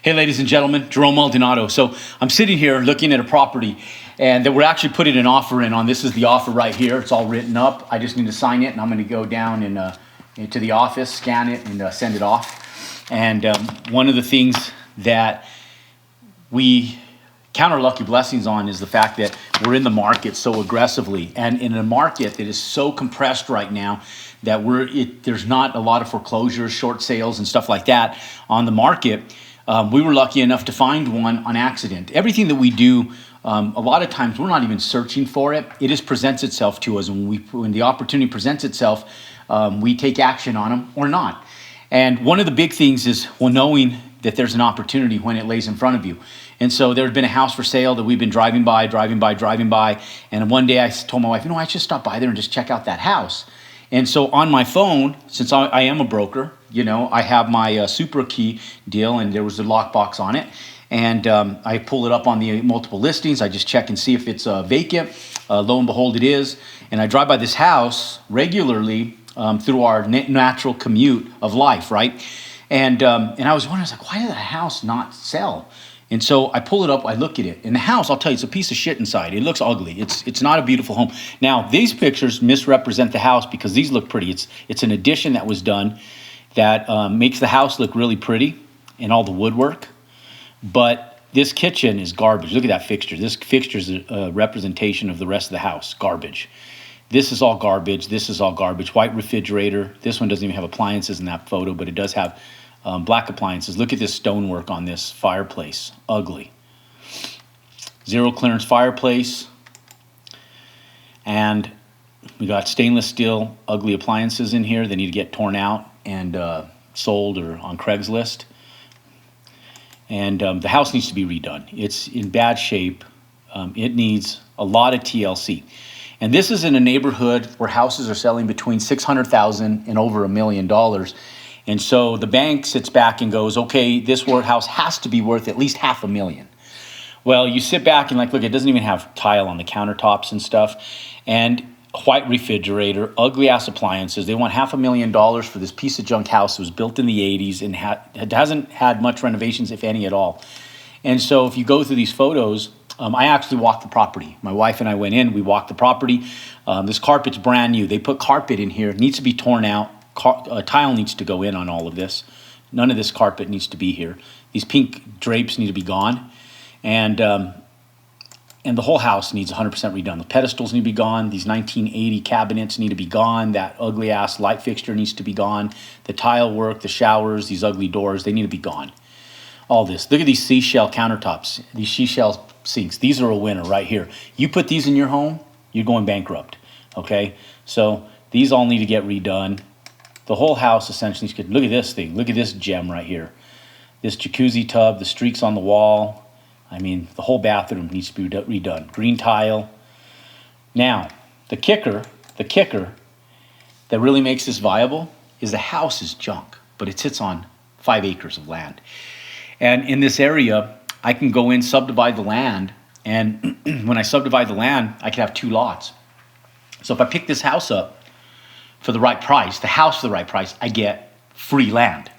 Hey, ladies and gentlemen, Jerome Maldonado. So I'm sitting here looking at a property and that we're actually putting an offer in on. This is the offer right here. It's all written up. I just need to sign it, and I'm going to go down and into the office, scan it, and send it off. And one of the things that we count our lucky blessings on is the fact that we're in the market so aggressively, and in a market that is so compressed right now that there's not a lot of foreclosures, short sales, and stuff like that on the market. We were lucky enough to find one on accident. Everything that we do, a lot of times we're not even searching for it. It just presents itself to us. When the opportunity presents itself, we take action on them or not. And one of the big things is, knowing that there's an opportunity when it lays in front of you. And so there had been a house for sale that we've been driving by. And one day I told my wife, I should stop by there and just check out that house. And so on my phone, since I am a broker, I have my Supra key deal, and there was a lockbox on it. And I pull it up on the multiple listings. I just check and see if it's vacant. Lo and behold, it is. And I drive by this house regularly through our natural commute of life, right? And I was wondering, why did the house not sell? And so I pull it up, I look at it. And the house, I'll tell you, it's a piece of shit inside. It looks ugly. It's not a beautiful home. Now, these pictures misrepresent the house because these look pretty. It's an addition that was done that makes the house look really pretty and all the woodwork. But this kitchen is garbage. Look at that fixture. This fixture is a representation of the rest of the house. Garbage. This is all garbage. This is all garbage. White refrigerator. This one doesn't even have appliances in that photo, but it does have black appliances. Look at this stonework on this fireplace. Ugly. Zero clearance fireplace. And we got stainless steel ugly appliances in here. They need to get torn out and sold or on Craigslist. And the house needs to be redone. It's in bad shape. It needs a lot of TLC. And this is in a neighborhood where houses are selling between $600,000 and over $1 million. And so the bank sits back and goes, okay, this house has to be worth at least $500,000. Well, you sit back and look, it doesn't even have tile on the countertops and stuff. And white refrigerator, ugly ass appliances. They want $500,000 for this piece of junk house that was built in the 80s and it hasn't had much renovations, if any at all. And so if you go through these photos, I actually walked the property. My wife and I went in, we walked the property. This carpet's brand new. They put carpet in here. It needs to be torn out. Tile needs to go in on all of this. None of this carpet needs to be here. These pink drapes need to be gone. And the whole house needs 100% redone. The pedestals need to be gone. These 1980 cabinets need to be gone. That ugly ass light fixture needs to be gone. The tile work, the showers, these ugly doors, they need to be gone. All this. Look at these seashell countertops, these seashell sinks. These are a winner right here. You put these in your home, you're going bankrupt. Okay? So these all need to get redone. The whole house essentially is good. Look at this thing. Look at this gem right here. This jacuzzi tub, the streaks on the wall. I mean, the whole bathroom needs to be redone. Green tile. Now, the kicker that really makes this viable is the house is junk, but it sits on 5 acres of land. And in this area, I can go in, subdivide the land, and when I subdivide the land, I can have 2 lots. So if I pick this house up for the right price, the house for the right price, I get free land.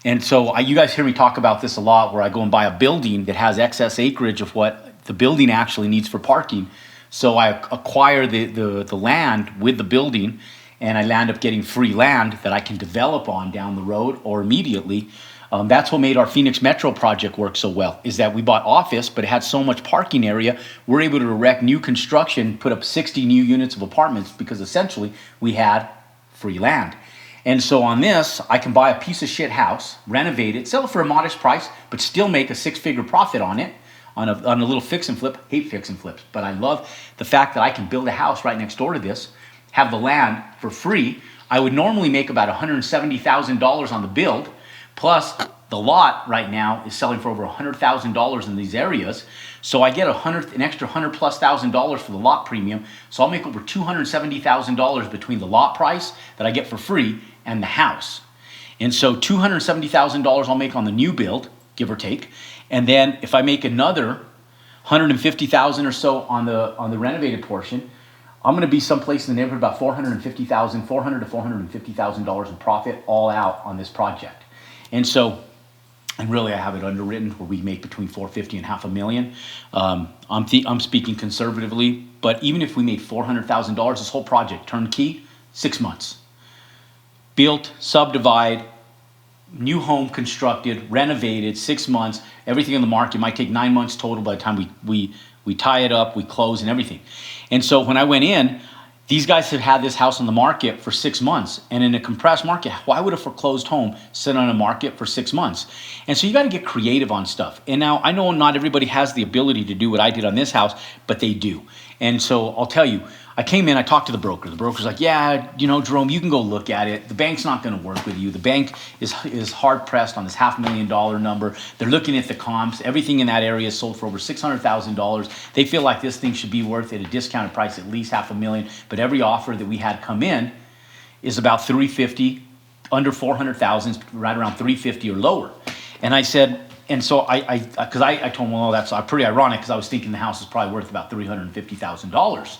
And so you guys hear me talk about this a lot, where I go and buy a building that has excess acreage of what the building actually needs for parking. So I acquire the land with the building, and I land up getting free land that I can develop on down the road or immediately. That's what made our Phoenix Metro project work so well, is that we bought office, but it had so much parking area, we're able to erect new construction, put up 60 new units of apartments, because essentially we had free land. And so on this, I can buy a piece of shit house, renovate it, sell it for a modest price, but still make a 6-figure profit on it, on a little fix and flip. Hate fix and flips, but I love the fact that I can build a house right next door to this, have the land for free. I would normally make about $170,000 on the build, plus the lot right now is selling for over $100,000 in these areas. So I get an extra $100,000+ for the lot premium. So I'll make over $270,000 between the lot price that I get for free and the house. And so $270,000 I'll make on the new build, give or take. And then if I make another $150,000 or so on the renovated portion, I'm going to be someplace in the neighborhood about $400,000 to $450,000 in profit all out on this project. And so and really I have it underwritten where we make between 450 and $500,000. I'm speaking conservatively, but even if we made $400,000, this whole project turnkey, 6 months. Built, subdivide, new home constructed, renovated, 6 months, everything on the market. Might take 9 months total by the time we tie it up, we close and everything. And so when I went in, these guys have had this house on the market for 6 months. And in a compressed market, why would a foreclosed home sit on a market for 6 months? And so you got to get creative on stuff. And now I know not everybody has the ability to do what I did on this house, but they do. And so I'll tell you, I came in, I talked to the broker. The broker's like, yeah, Jerome, you can go look at it. The bank's not going to work with you. The bank is hard pressed on this $500,000 number. They're looking at the comps. Everything in that area is sold for over $600,000. They feel like this thing should be worth at a discounted price at least $500,000. But every offer that we had come in is about $350,000, under $400,000, right around $350,000 or lower. And I said, and so I told him, well, that's pretty ironic because I was thinking the house is probably worth about $350,000.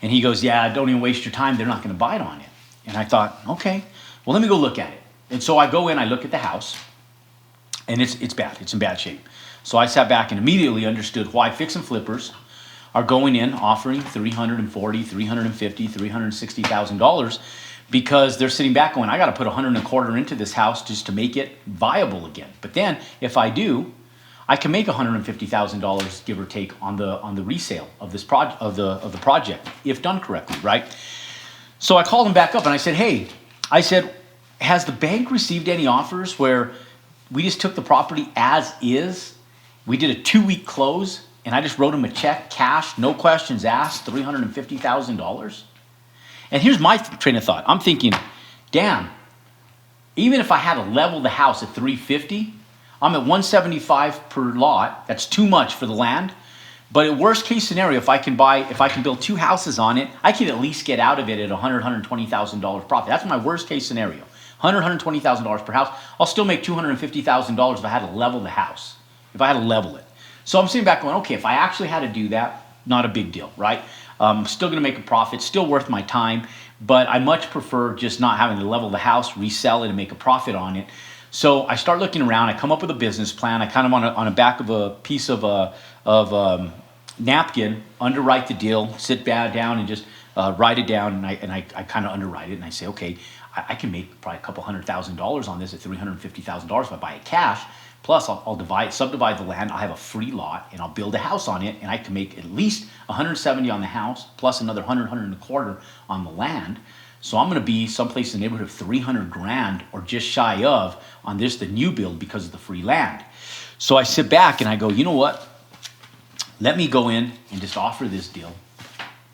And he goes, yeah, don't even waste your time. They're not going to bite on it. And I thought, okay, well, let me go look at it. And so I go in, I look at the house, and it's bad. It's in bad shape. So I sat back and immediately understood why fix and flippers are going in offering $340,000, $350,000, $360,000 because they're sitting back going, I got to put $125,000 into this house just to make it viable again. But then if I do, I can make $150,000 give or take on the resale of this of the project if done correctly, right? So I called him back up and I said, hey, has the bank received any offers where we just took the property as is? We did a 2-week close and I just wrote him a check, cash, no questions asked, $350,000. And here's my train of thought. I'm thinking, damn, even if I had to level the house at $350,000, I'm at $175,000 per lot. That's too much for the land. But at worst case scenario, if I can build 2 houses on it, I can at least get out of it at $120,000 profit. That's my worst case scenario. $120,000 per house. I'll still make $250,000 if I had to level the house. If I had to level it. So I'm sitting back going, okay, if I actually had to do that, not a big deal, right? I'm still going to make a profit, still worth my time, but I much prefer just not having to level the house, resell it, and make a profit on it. So I start looking around. I come up with a business plan. I kind of on a back of a piece of napkin, underwrite the deal, sit down and just write it down. And I kind of underwrite it. And I say, okay, I can make probably a couple $100,000 on this at $350,000 if I buy it cash. Plus, I'll subdivide the land. I have a free lot, and I'll build a house on it, and I can make at least $170,000 on the house, plus another $100,000 on the land. So I'm going to be someplace in the neighborhood of $300,000 or just shy of on the new build because of the free land. So I sit back and I go, you know what? Let me go in and just offer this deal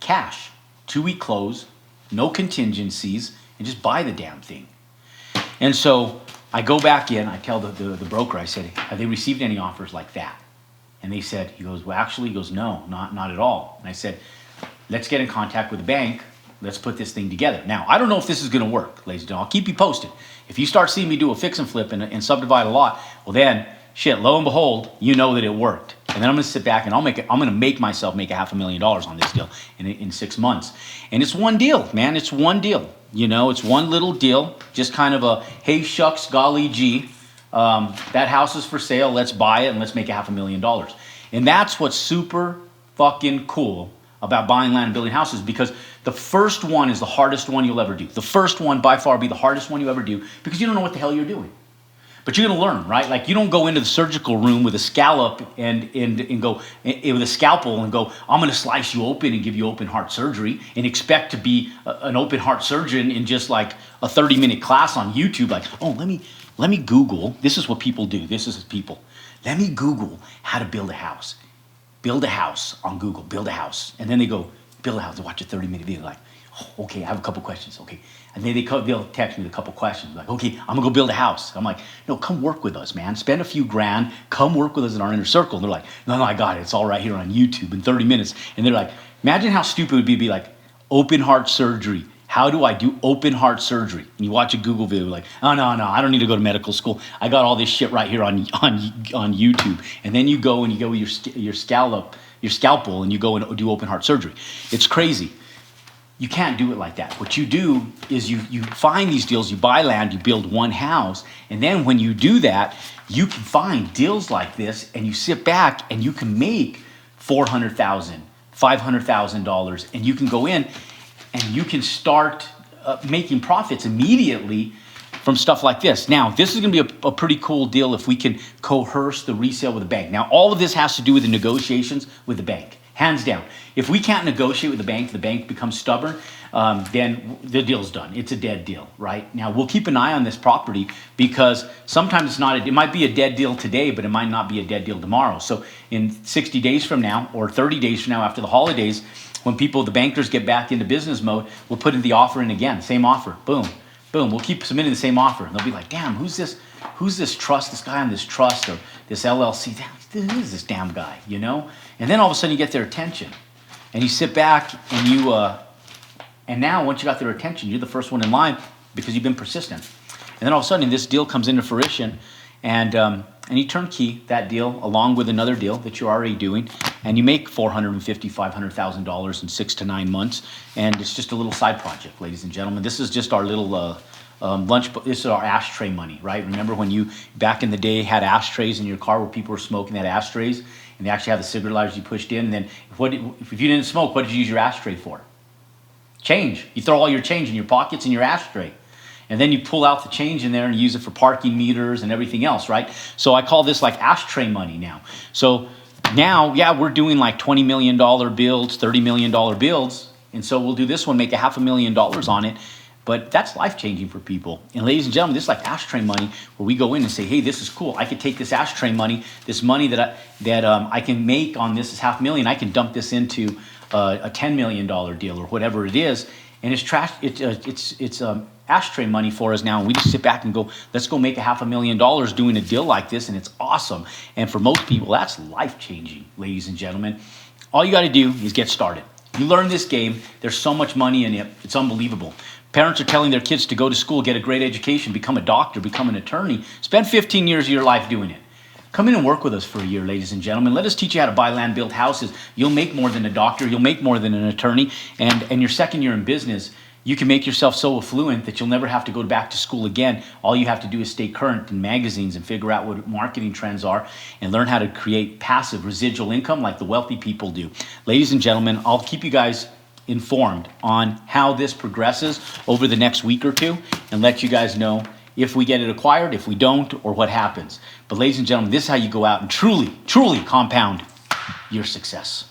cash, 2-week close, no contingencies, and just buy the damn thing. And so I go back in, I tell the broker, I said, have they received any offers like that? And he goes, well, actually, no, not at all. And I said, let's get in contact with the bank. Let's put this thing together. Now, I don't know if this is going to work, ladies and gentlemen. I'll keep you posted. If you start seeing me do a fix and flip and subdivide a lot, well then, shit, lo and behold, you know that it worked. And then I'm going to sit back and I'm going to make myself make $500,000 on this deal in 6 months. And it's one deal, man. It's one deal. It's one little deal. Just kind of a, hey, shucks, golly gee, that house is for sale. Let's buy it and let's make $500,000. And that's what's super fucking cool about buying land and building houses, because the first one is the hardest one you'll ever do. The first one by far be the hardest one you ever do because you don't know what the hell you're doing. But you're going to learn, right? Like you don't go into the surgical room with a scallop and go with a scalpel and go, I'm going to slice you open and give you open heart surgery and expect to be an open heart surgeon in just like a 30-minute class on YouTube. Like, oh, let me Google. This is what people do. Let me Google how to build a house. Build a house on Google. Build a house. And then they go, build a house. They watch a 30-minute video. Like, oh, okay, I have a couple questions. Okay. And then they'll text me with a couple questions. Like, okay, I'm going to go build a house. I'm like, no, come work with us, man. Spend a few grand. Come work with us in our inner circle. And they're like, no, I got it. It's all right here on YouTube in 30 minutes. And they're like, imagine how stupid it would be like, open heart surgery. How do I do open heart surgery? And you watch a Google video like, oh, no, I don't need to go to medical school. I got all this shit right here on YouTube. And then you go with your scalpel and you go and do open heart surgery. It's crazy. You can't do it like that. What you do is you find these deals, you buy land, you build one house, and then when you do that, you can find deals like this, and you sit back and you can make $400,000, $500,000, and you can go in and you can start making profits immediately from stuff like this. Now, this is going to be a pretty cool deal if we can coerce the resale with the bank. Now, all of this has to do with the negotiations with the bank. Hands down. If we can't negotiate with the bank becomes stubborn, then the deal's done. It's a dead deal, right? Now, we'll keep an eye on this property because sometimes it's not, it might be a dead deal today, but it might not be a dead deal tomorrow. So in 60 days from now or 30 days from now after the holidays, when the bankers get back into business mode, we'll put in the offer in again, same offer, boom, boom. We'll keep submitting the same offer. And they'll be like, damn, who's this trust, this guy on this trust or this LLC? Who is this damn guy, you know? And then all of a sudden you get their attention. And you sit back and and now once you got their attention, you're the first one in line because you've been persistent. And then all of a sudden this deal comes into fruition and you turnkey that deal along with another deal that you're already doing, and you make $450,000, $500,000 in 6 to 9 months, and it's just a little side project, ladies and gentlemen. This is just our little lunch. This is our ashtray money, right? Remember when you back in the day had ashtrays in your car where people were smoking, that ashtrays, and they actually have the cigarette lighters you pushed in. And then if you didn't smoke, what did you use your ashtray for? Change. You throw all your change in your pockets in your ashtray. And then you pull out the change in there and use it for parking meters and everything else, right? So I call this like ashtray money now. So now, yeah, we're doing like $20 million builds, $30 million builds. And so we'll do this one, make $500,000 on it. But that's life-changing for people. And ladies and gentlemen, this is like ashtray money where we go in and say, hey, this is cool. I could take this ashtray money, this money that I can make on this is $500,000. I can dump this into a $10 million deal or whatever it is. And it's trash. It's ashtray money for us now, and we just sit back and go, let's go make $500,000 doing a deal like this, and it's awesome. And for most people, that's life-changing, ladies and gentlemen. All you got to do is get started. You learn this game. There's so much money in it. It's unbelievable. Parents are telling their kids to go to school, get a great education, become a doctor, become an attorney. Spend 15 years of your life doing it. Come in and work with us for a year, ladies and gentlemen. Let us teach you how to buy land, build houses. You'll make more than a doctor. You'll make more than an attorney. And your second year in business, you can make yourself so affluent that you'll never have to go back to school again. All you have to do is stay current in magazines and figure out what marketing trends are and learn how to create passive residual income like the wealthy people do. Ladies and gentlemen, I'll keep you guys informed on how this progresses over the next week or two and let you guys know if we get it acquired, if we don't, or what happens. But ladies and gentlemen, this is how you go out and truly, truly compound your success.